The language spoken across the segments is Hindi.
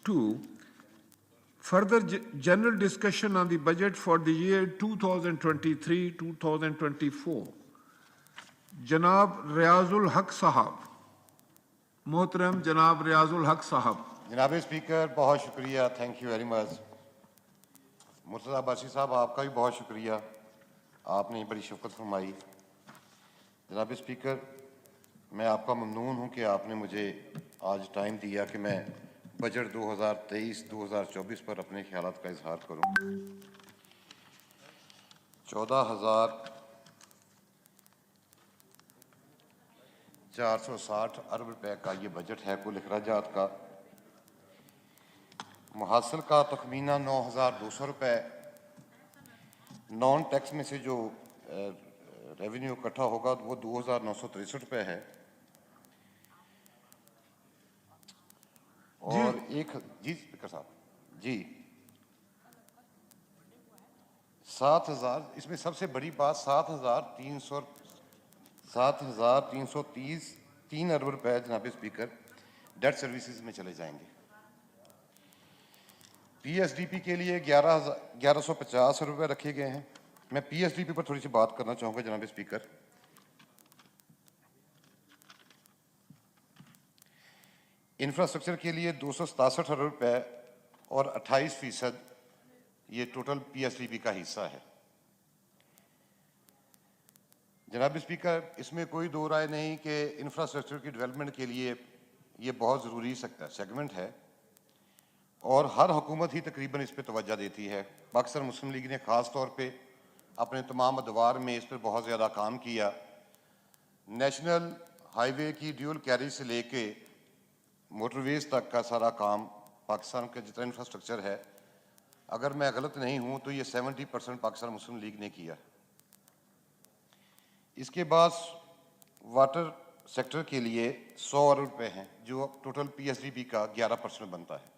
2. Further general discussion on the budget for the year 2023-2024. जनाब रियाजुल हक साहब, मोहतरम जनाब रियाजुल हक साहब। जनाब स्पीकर, बहुत शुक्रिया, thank you very much. Murtaza Abbasi साहब, आपका भी बहुत शुक्रिया, आपने बड़ी शफ़क़त फरमाई। जनाब स्पीकर, मैं आपका ममनून हूँ कि आपने मुझे आज टाइम दिया कि मैं बजट 2023-2024 पर अपने ख्यालात का इजहार करूँ। 14,460 अरब रुपए का ये बजट है कुल अखराजात का। मुहासिल का तखमीना 9,200 रुपये, नॉन टैक्स में से जो रेवेन्यू इकट्ठा होगा वो 2,963 रुपये है। और जी स्पीकर साहब जी 7,000, इसमें सबसे बड़ी बात 7,303 अरब रुपए जनाब स्पीकर डेट सर्विसेज में चले जाएंगे। पीएसडीपी के लिए 1150 रुपये रखे गए हैं। मैं पीएसडीपी पर थोड़ी सी बात करना चाहूँगा जनाब स्पीकर। इंफ्रास्ट्रक्चर के लिए 267 अरब रुपये और 28% ये टोटल पीएसडीपी का हिस्सा है। जनाब स्पीकर, इसमें कोई दो राय नहीं कि इंफ्रास्ट्रक्चर की डेवलपमेंट के लिए ये बहुत ज़रूरी सेगमेंट है और हर हुकूमत ही तकरीबन इस पर तवज्जो देती है। पाकिस्तान मुस्लिम लीग ने ख़ास तौर पे अपने तमाम अदवार में इस पर बहुत ज़्यादा काम किया। नेशनल हाईवे की ड्यूल कैरेज से लेके मोटरवेज़ तक का सारा काम पाकिस्तान का जितना इंफ्रास्ट्रक्चर है, अगर मैं गलत नहीं हूँ तो ये 70% पाकिस्तान मुस्लिम लीग ने किया। इसके बाद वाटर सेक्टर के लिए 100 अरब रुपये हैं जो टोटल पीएसडीपी का 11% बनता है।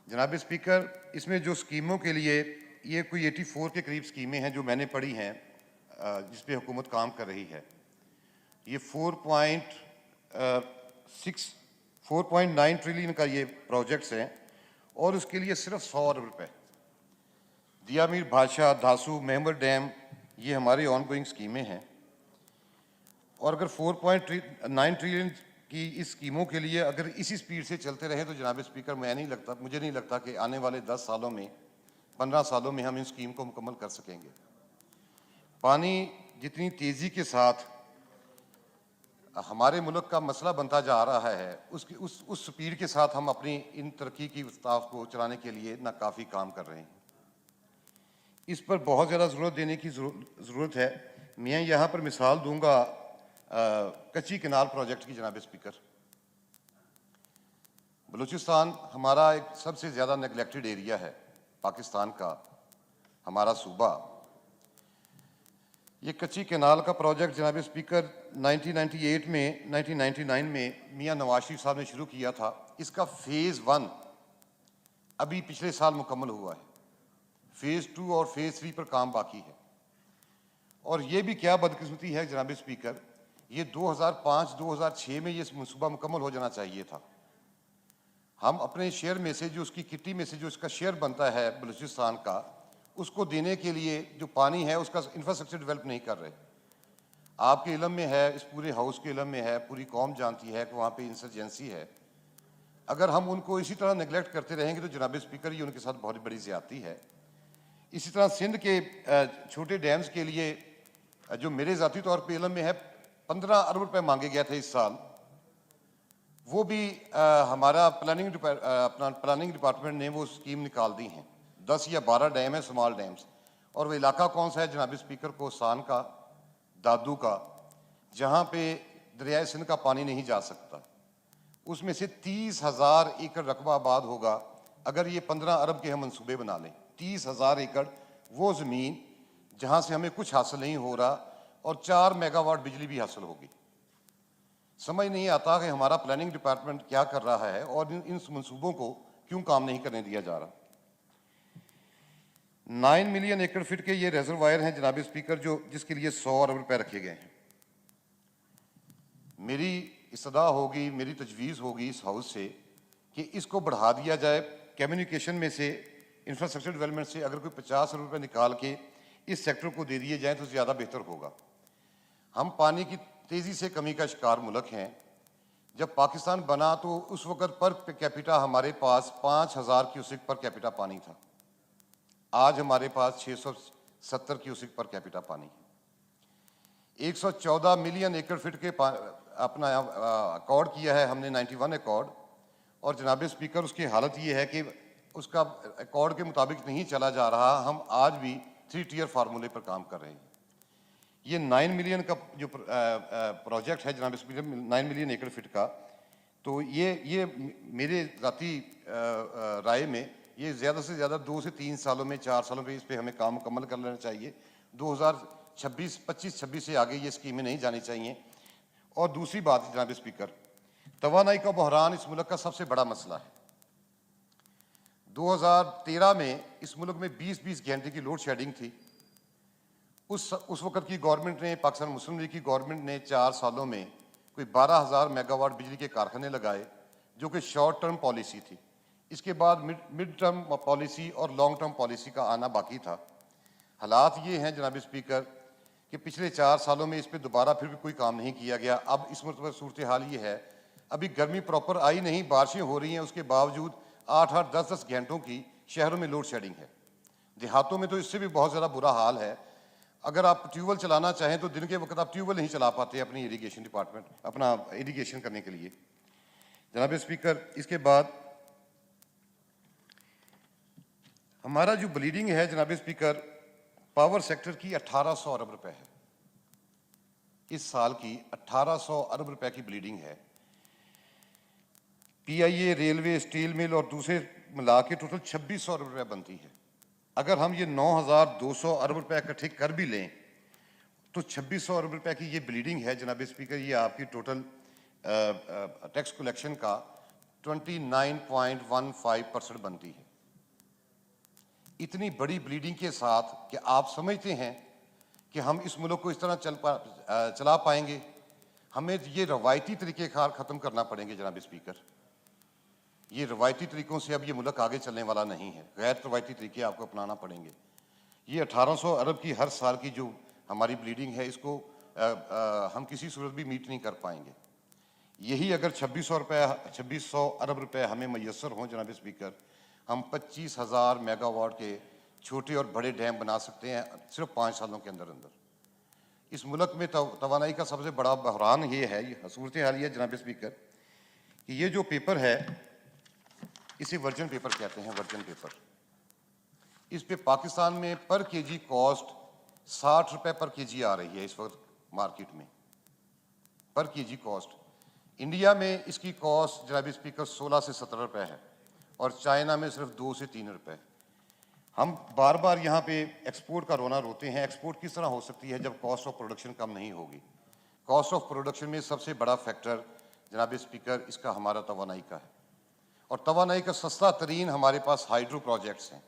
जनाब स्पीकर, इसमें जो स्कीमों के लिए ये कोई 84 के करीब स्कीमें हैं जो मैंने पढ़ी हैं जिस पे हुकूमत काम कर रही है। ये 4.9 ट्रिलियन का ये प्रोजेक्ट्स हैं और उसके लिए सिर्फ 100 अरब रुपये। दिया मीर बादशाह, धासू, मेहमर डैम, ये हमारी ऑन गोइंग स्कीमें हैं। और अगर 4.9 ट्रिलियन की इस स्कीमों के लिए अगर इसी स्पीड से चलते रहे तो जनाब स्पीकर मुझे नहीं लगता कि आने वाले 10 सालों में 15 सालों में हम इन स्कीम को मुकम्मल कर सकेंगे। पानी जितनी तेज़ी के साथ हमारे मुल्क का मसला बनता जा रहा है उस स्पीड के साथ हम अपनी इन तरक्की की रफ्तार को चलाने के लिए ना काफ़ी काम कर रहे हैं। इस पर बहुत ज़्यादा ज़रूरत देने की ज़रूरत है। मैं यहाँ पर मिसाल दूंगा कच्ची कनाल प्रोजेक्ट की। जनाब स्पीकर, बलूचिस्तान हमारा एक सबसे ज़्यादा नेगलेक्टेड एरिया है पाकिस्तान का, हमारा सूबा। ये कच्ची कनाल का प्रोजेक्ट जनाब स्पीकर 1999 में मियां नवाज शरीफ साहब ने शुरू किया था। इसका फ़ेज़ 1 अभी पिछले साल मुकम्मल हुआ है। फ़ेज़ 2 और फ़ेज़ 3 पर काम बाकी है। और ये भी क्या बदकिस्मती है जनाब स्पीकर, ये 2005-2006 में ये मनसूबा मुकम्मल हो जाना चाहिए था। हम अपने शेयर में से जो उसकी किट्टी में से जो इसका शेयर बनता है बलूचिस्तान का, उसको देने के लिए जो पानी है उसका इंफ्रास्ट्रक्चर डेवलप नहीं कर रहे। आपके इल्म में है, इस पूरे हाउस के इल्म में है, पूरी कौम जानती है कि वहाँ पे इंसर्जेंसी है। अगर हम उनको इसी तरह नेगलेक्ट करते रहेंगे तो जनाब स्पीकर ये उनके साथ बहुत बड़ी ज़्यादती है। इसी तरह सिंध के छोटे डैम्स के लिए जो मेरे ज़ाती तौर पे इल्म में है 15 अरब रुपये मांगे गए थे इस साल, वो भी हमारा प्लानिंग डिपार्टमेंट ने वो स्कीम निकाल दी हैं। 10 या 12 डैम है, स्मॉल डैम्स। और वो इलाका कौन सा है जनाब स्पीकर, कोसान का, दादू का, जहाँ पे दरियाए सिंध का पानी नहीं जा सकता। उसमें से 30,000 एकड़ रकबा आबाद होगा अगर ये 15 अरब के हम मनसूबे बना लें। 30,000 एकड़ वो ज़मीन जहाँ से हमें कुछ हासिल नहीं हो रहा और 4 मेगावाट बिजली भी हासिल होगी। समझ नहीं आता कि हमारा प्लानिंग डिपार्टमेंट क्या कर रहा है और इन मनसूबों को क्यों काम नहीं करने दिया जा रहा। 9 मिलियन एकड़ फीट के ये रिजर्वायर हैं जनाब स्पीकर जिसके लिए 100 अरब रुपए रखे गए हैं। मेरी इस्तदा होगी, मेरी तजवीज़ होगी इस हाउस से कि इसको बढ़ा दिया जाए। कम्युनिकेशन में से, इंफ्रास्ट्रक्चर डेवलपमेंट से अगर कोई 50 अरब रुपये निकाल के इस सेक्टर को दे दिए जाएँ तो ज़्यादा बेहतर होगा। हम पानी की तेज़ी से कमी का शिकार मुल्क हैं। जब पाकिस्तान बना तो उस वक़्त पर कैपिटा हमारे पास 5000 क्यूसिक पर कैपिटा पानी था। आज हमारे पास 670 क्यूसिक पर कैपिटा पानी है। 114 मिलियन एकड़ फिट के अपना अकॉर्ड किया है हमने, 91 अकॉर्ड। और जनाब स्पीकर, उसकी हालत ये है कि उसका अकॉर्ड के मुताबिक नहीं चला जा रहा। हम आज भी 3 टियर फार्मूले पर काम कर रहे हैं। ये 9 मिलियन का जो प्रोजेक्ट है जनाब स्पीकर, 9 मिलियन एकड़ फिट का, तो ये मेरे ज़ाती राय में ये ज़्यादा से ज़्यादा 2 से 3 सालों में, 4 सालों में इस पे हमें काम मुकम्मल कर लेना चाहिए। 2025-26 से आगे ये स्कीमें नहीं जानी चाहिए। और दूसरी बात जनाब स्पीकर, तवानाई का बहरान इस मुल्क का सबसे बड़ा मसला है। 2013 में इस मुल्क में 20-20 घंटे की लोड शेडिंग थी। उस वक़्त की गवर्नमेंट ने, पाकिस्तान मुस्लिम लीग की गवर्नमेंट ने 4 सालों में कोई 12,000 मेगावाट बिजली के कारखाने लगाए, जो कि शॉर्ट टर्म पॉलिसी थी। इसके बाद मिड टर्म पॉलिसी और लॉन्ग टर्म पॉलिसी का आना बाकी था। हालात ये हैं जनाब स्पीकर कि पिछले 4 सालों में इस पर दोबारा फिर भी कोई काम नहीं किया गया। अब इस मरतबा सूरत हाल ये है, अभी गर्मी प्रॉपर आई नहीं, बारिशें हो रही हैं, उसके बावजूद 8-8, 10-10 घंटों की शहरों में लोड शेडिंग है। देहातों में तो इससे भी बहुत ज़्यादा बुरा हाल है। अगर आप ट्यूबवेल चलाना चाहें तो दिन के वक्त आप ट्यूबवेल नहीं चला पाते अपनी इरिगेशन डिपार्टमेंट, अपना इरिगेशन करने के लिए। जनाब स्पीकर, इसके बाद हमारा जो ब्लीडिंग है जनाब स्पीकर, पावर सेक्टर की 1800 अरब रुपए है। इस साल की 1800 अरब रुपए की ब्लीडिंग है। पीआईए, रेलवे, स्टील मिल और दूसरे मिला के टोटल 2600 अरब रुपए बनती है। अगर हम ये 9200 अरब रुपए इकट्ठे कर भी लें तो 2600 अरब रुपए की ये ब्लीडिंग है जनाब स्पीकर। ये आपकी टोटल टैक्स कलेक्शन का 29.15% बनती है। इतनी बड़ी ब्लीडिंग के साथ कि आप समझते हैं कि हम इस मुल्क को इस तरह चला पाएंगे? हमें ये रवायती तरीक़ेकार ख़त्म करना पड़ेंगे जनाब स्पीकर। ये रवायती तरीक़ों से अब ये मुल्क आगे चलने वाला नहीं है, गैर रवायती तरीके आपको अपनाना पड़ेंगे। ये 1800 अरब की हर साल की जो हमारी ब्लीडिंग है, इसको हम किसी सूरत भी मीट नहीं कर पाएंगे। यही अगर 2600 अरब रुपए हमें मैसर हों जनाब स्पीकर, हम 25,000 मेगावाट के छोटे और बड़े डैम बना सकते हैं सिर्फ 5 सालों के अंदर अंदर। इस मुल्क में तवानाई का सबसे बड़ा बहरान ये है, ये सूरत हाल ये जनाब स्पीकर, कि ये जो पेपर है इसे वर्जन पेपर कहते हैं, वर्जन पेपर। इस पे पाकिस्तान में पर केजी कॉस्ट 60 रुपए पर केजी आ रही है इस वक्त मार्केट में, पर केजी कॉस्ट। इंडिया में इसकी कॉस्ट जनाब स्पीकर 16 से 17 रुपए है और चाइना में सिर्फ 2 से 3 रुपए। हम बार बार यहाँ पे एक्सपोर्ट का रोना रोते हैं। एक्सपोर्ट किस तरह हो सकती है जब कॉस्ट ऑफ प्रोडक्शन कम नहीं होगी? कॉस्ट ऑफ प्रोडक्शन में सबसे बड़ा फैक्टर जनाब स्पीकर इसका हमारा तवानाई का है, और तवानाई का सस्ता तरीन हमारे पास हाइड्रो प्रोजेक्ट्स हैं।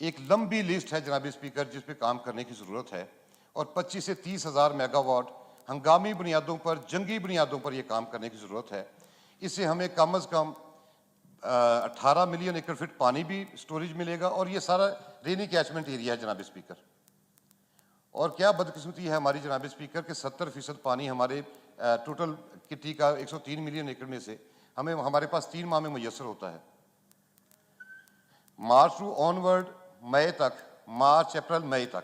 एक लंबी लिस्ट है जनाब स्पीकर जिस पे काम करने की ज़रूरत है, और 25 से 30 हज़ार मेगावाट हंगामी बुनियादों पर, जंगी बुनियादों पर यह काम करने की ज़रूरत है। इससे हमें कम अज़ कम 18 मिलियन एकड़ फिट पानी भी स्टोरेज मिलेगा, और ये सारा रेनी कैचमेंट एरिया है जनाब स्पीकर। और क्या बदकिस्मती है हमारी जनाब स्पीकर कि 70% पानी हमारे टोटल किट्टी का 103 मिलियन एकड़ में से हमें हमारे पास 3 माह में मैसर होता है। मार्च टू ऑनवर्ड, मई तक, मार्च अप्रैल मई तक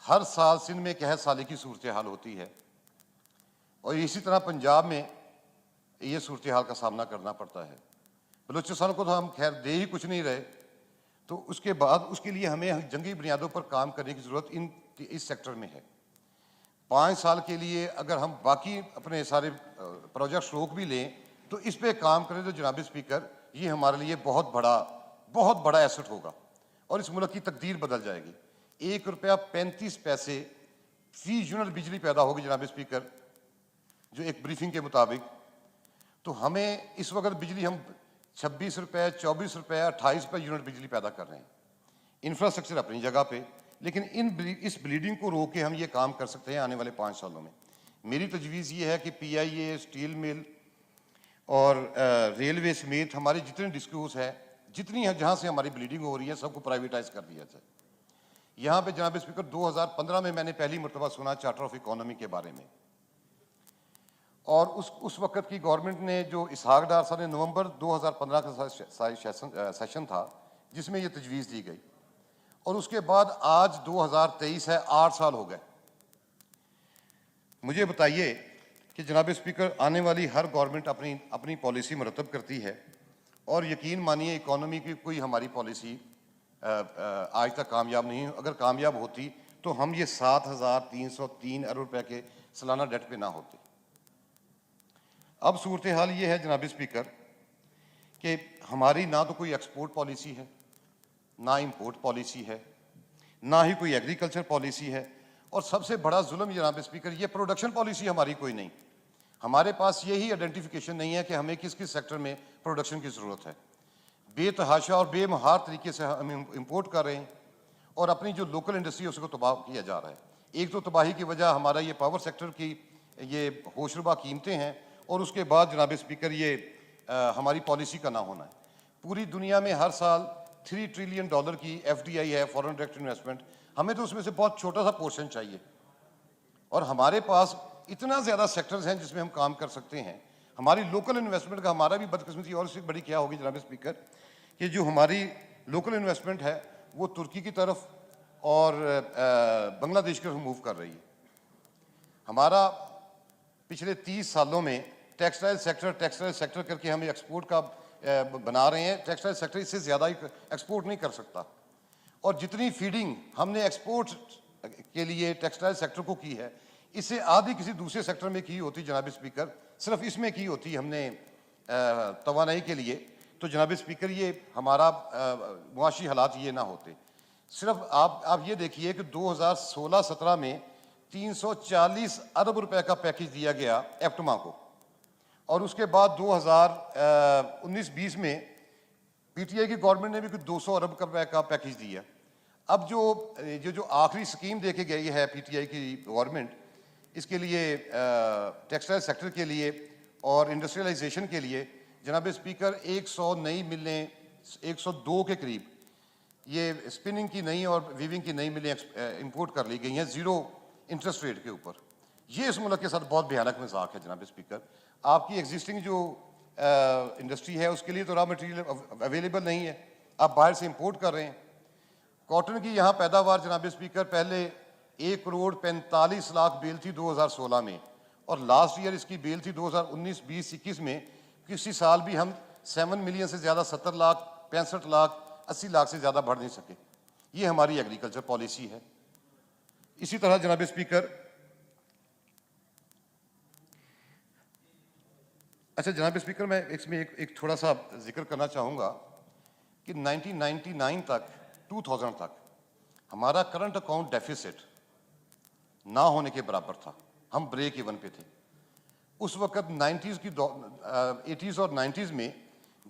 हर साल सिंध में कहत साली की सूरत हाल होती है, और इसी तरह पंजाब में ये सूरत हाल का सामना करना पड़ता है। बलूचिस्तान को तो हम खैर दे ही कुछ नहीं रहे, तो उसके बाद उसके लिए हमें जंगी बुनियादों पर काम करने की ज़रूरत इस सेक्टर में है। 5 साल के लिए अगर हम बाकी अपने सारे प्रोजेक्ट्स रोक भी लें तो इस पे काम करें तो जनाब स्पीकर ये हमारे लिए बहुत बड़ा एसेट होगा, और इस मुल्क की तकदीर बदल जाएगी। 1 रुपया 35 पैसे फी यूनिट बिजली पैदा होगी जनाब स्पीकर, जो एक ब्रीफिंग के मुताबिक। तो हमें इस वक्त बिजली हम 26 रुपये, 24 रुपये, 28 रुपये यूनिट बिजली पैदा कर रहे हैं। इंफ्रास्ट्रक्चर अपनी जगह पे, लेकिन इस ब्लीडिंग को रोक के हम ये काम कर सकते हैं आने वाले 5 सालों में। मेरी तजवीज़ ये है कि पीआईए, स्टील मिल और रेलवे समेत हमारे जितने डिस्क्यूज हैं, जितनी है जहाँ से हमारी ब्लीडिंग हो रही है, सबको प्राइवेटाइज कर दिया जाए। यहाँ पे जनाब स्पीकर 2015 में मैंने पहली मरतबा सुना चार्टर ऑफ इकोनॉमी के बारे में, और उस वक्त की गवर्नमेंट ने जो इसहाक डार साहब ने नवंबर 2015 का सेशन था जिसमें ये तजवीज़ दी गई, और उसके बाद आज 2023 है, 8 साल हो गए। मुझे बताइए कि जनाब स्पीकर आने वाली हर गवर्नमेंट अपनी पॉलिसी मरतब करती है, और यकीन मानिए इकोनॉमी की कोई हमारी पॉलिसी आज तक कामयाब नहीं। अगर कामयाब होती तो हम ये 7,303 अरब रुपए के सालाना डेट पे ना होते। अब सूरत हाल ये है जनाब स्पीकर कि हमारी ना तो कोई एक्सपोर्ट पॉलिसी है, ना इंपोर्ट पॉलिसी है, ना ही कोई एग्रीकल्चर पॉलिसी है, और सबसे बड़ा जुल्म जनाब स्पीकर ये प्रोडक्शन पॉलिसी हमारी कोई नहीं। हमारे पास यही आइडेंटिफिकेशन नहीं है कि हमें किस किस सेक्टर में प्रोडक्शन की ज़रूरत है। बेतहाशा और बेमहार तरीके से हम इंपोर्ट कर रहे हैं, और अपनी जो लोकल इंडस्ट्री है उसको तबाह किया जा रहा है। एक तो तबाही की वजह हमारा ये पावर सेक्टर की ये होशरुबा कीमतें हैं, और उसके बाद जनाब स्पीकर ये हमारी पॉलिसी का ना होना है। पूरी दुनिया में हर साल $3 ट्रिलियन की FDI है, फॉरेन डायरेक्ट इन्वेस्टमेंट। हमें तो उसमें से बहुत छोटा सा पोर्शन चाहिए, और हमारे पास इतना ज़्यादा सेक्टर्स हैं जिसमें हम काम कर सकते हैं। हमारी लोकल इन्वेस्टमेंट का हमारा भी बदकिस्मती और इससे बड़ी क्या होगी जनाब स्पीकर कि जो हमारी लोकल इन्वेस्टमेंट है वो तुर्की की तरफ और बांग्लादेश की तरफ मूव कर रही है। हमारा पिछले 30 सालों में टेक्सटाइल सेक्टर करके हम एक्सपोर्ट का बना रहे हैं। टेक्सटाइल सेक्टर इससे ज़्यादा एक्सपोर्ट नहीं कर सकता, और जितनी फीडिंग हमने एक्सपोर्ट के लिए टेक्सटाइल सेक्टर को की है, इससे आधी किसी दूसरे सेक्टर में की होती जनाब स्पीकर, सिर्फ इसमें की होती हमने तवानाई के लिए, तो जनाब स्पीकर ये हमारा मुआशी हालात ये ना होते। सिर्फ आप ये देखिए कि 2016-17 में 340 अरब रुपए का पैकेज दिया गया एप्टमा को, और उसके बाद 2019-20 में PTI की गवर्नमेंट ने भी कुछ 200 अरब रुपए का पैकेज दिया। अब जो आखिरी स्कीम देके गई है PTI की गवर्नमेंट, इसके लिए टेक्सटाइल सेक्टर के लिए और इंडस्ट्रियलाइजेशन के लिए जनाब स्पीकर 100 नई मिलें, 102 के करीब ये स्पिनिंग की नई और वीविंग की नई मिलें इंपोर्ट कर ली गई हैं ज़ीरो इंटरेस्ट रेट के ऊपर। ये इस मुल्क के साथ बहुत भयानक मजाक है जनाब स्पीकर। आपकी एग्जिस्टिंग जो इंडस्ट्री है उसके लिए तो रॉ मटेरियल अवेलेबल नहीं है, आप बाहर से इंपोर्ट कर रहे हैं। कॉटन की यहाँ पैदावार जनाब स्पीकर पहले 1,45,00,000 बेल थी 2016 में, और लास्ट ईयर इसकी बेल थी 2019-20-21 में। किसी साल भी हम 7 मिलियन से ज़्यादा 70 लाख, 65 लाख, 80 लाख से ज़्यादा बढ़ नहीं सके। ये हमारी एग्रीकल्चर पॉलिसी है। इसी तरह जनाब स्पीकर, अच्छा जनाब स्पीकर, मैं इसमें एक थोड़ा सा जिक्र करना चाहूँगा कि 1999 तक 2000 तक हमारा करंट अकाउंट डेफिसिट ना होने के बराबर था, हम ब्रेक इवन पे थे। उस वक्त 80s और 90s में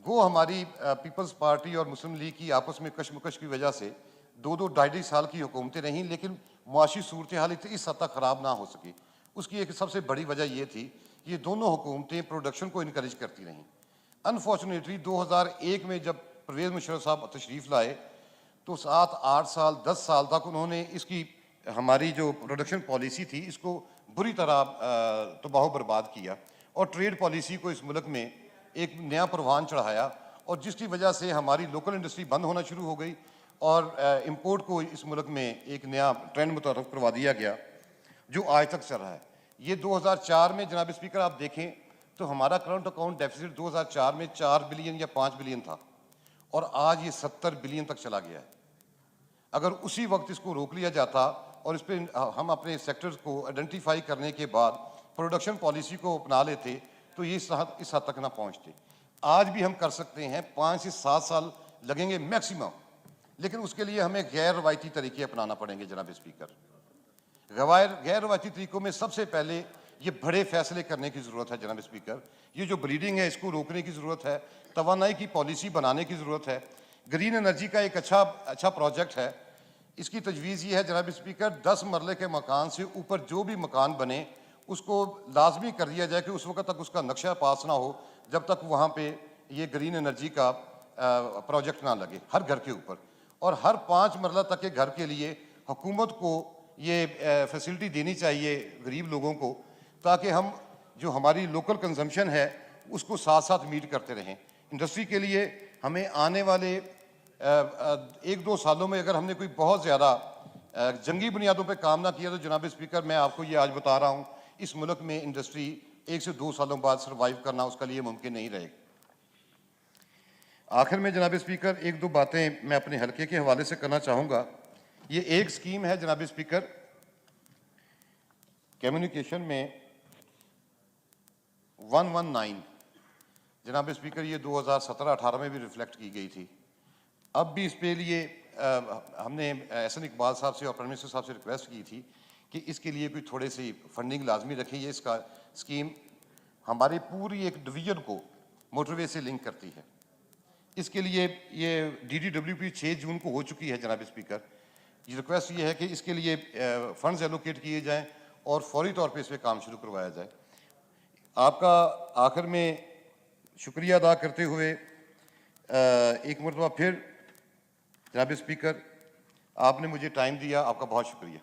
गो हमारी पीपल्स पार्टी और मुस्लिम लीग की आपस में कशमकश की वजह से 2-2 साल की हुकूमतें रहीं, लेकिन मुआशी सूरत हाल इस हद तक ख़राब ना हो सकी। उसकी एक सबसे बड़ी वजह ये थी, ये दोनों हुकूमतें प्रोडक्शन को इनकरेज करती रहीं। अनफॉर्चुनेटली 2001 में जब परवेज़ मुशर्रफ साहब तशरीफ़ लाए तो 7-8 साल 10 साल तक उन्होंने इसकी हमारी जो प्रोडक्शन पॉलिसी थी इसको बुरी तरह तबाह बर्बाद किया, और ट्रेड पॉलिसी को इस मुल्क में एक नया परवान चढ़ाया, और जिसकी वजह से हमारी लोकल इंडस्ट्री बंद होना शुरू हो गई, और इंपोर्ट को इस मुल्क में एक नया ट्रेंड मुतारफ़ करवा दिया गया जो आज तक चल रहा है। ये 2004 में जनाब स्पीकर आप देखें तो हमारा करंट अकाउंट डेफिसिट 2004 में 4 बिलियन या 5 बिलियन था, और आज ये 70 बिलियन तक चला गया है। अगर उसी वक्त इसको रोक लिया जाता और इस पर हम अपने सेक्टर्स को आइडेंटिफाई करने के बाद प्रोडक्शन पॉलिसी को अपना लेते तो ये इस हद तक ना पहुंचते। आज भी हम कर सकते हैं, 5 से 7 साल लगेंगे मैक्सिमम, लेकिन उसके लिए हमें गैर रवायती तरीके अपनाना पड़ेंगे जनाब स्पीकर। गैर रवायती तरीकों में सबसे पहले ये बड़े फैसले करने की ज़रूरत है जनाब स्पीकर। ये जो ब्लीडिंग है इसको रोकने की ज़रूरत है, तवानाई की पॉलिसी बनाने की ज़रूरत है। ग्रीन एनर्जी का एक अच्छा प्रोजेक्ट है। इसकी तजवीज़ ये है जनाब स्पीकर, 10 मरले के मकान से ऊपर जो भी मकान बने उसको लाजमी कर दिया जाए कि उस वक्त तक उसका नक्शा पास ना हो जब तक वहाँ पे ये ग्रीन एनर्जी का प्रोजेक्ट ना लगे हर घर के ऊपर, और हर 5 मरला तक के घर के लिए हुकूमत को ये फैसिलिटी देनी चाहिए गरीब लोगों को, ताकि हम जो हमारी लोकल कंजम्पशन है उसको साथ साथ मीट करते रहें। इंडस्ट्री के लिए हमें आने वाले 1-2 सालों में अगर हमने कोई बहुत ज़्यादा जंगी बुनियादों पे काम ना किया तो जनाब स्पीकर, मैं आपको ये आज बता रहा हूँ, इस मुल्क में इंडस्ट्री 1 से 2 सालों बाद सर्वाइव करना उसका लिए मुमकिन नहीं रहेगा। आखिर में जनाब स्पीकर 1-2 बातें मैं अपने हलके के हवाले से करना चाहूँगा। ये एक स्कीम है जनाब स्पीकर, कम्युनिकेशन में 119, जनाब स्पीकर ये 2017-18 में भी रिफ्लेक्ट की गई थी। अब भी इस पे लिए हमने एहसन इकबाल साहब से और प्राइम मिनिस्टर साहब से रिक्वेस्ट की थी कि इसके लिए कोई थोड़े सी फंडिंग लाजमी रखें। ये इसका स्कीम हमारी पूरी एक डिवीजन को मोटरवे से लिंक करती है। इसके लिए ये DDWP 6 जून को हो चुकी है जनाब स्पीकर। ये रिक्वेस्ट ये है कि इसके लिए फंड्स एलोकेट किए जाएं और फौरी तौर पे इस पर काम शुरू करवाया जाए। आपका आखिर में शुक्रिया अदा करते हुए एक मरतबा फिर जनाब स्पीकर, आपने मुझे टाइम दिया, आपका बहुत शुक्रिया।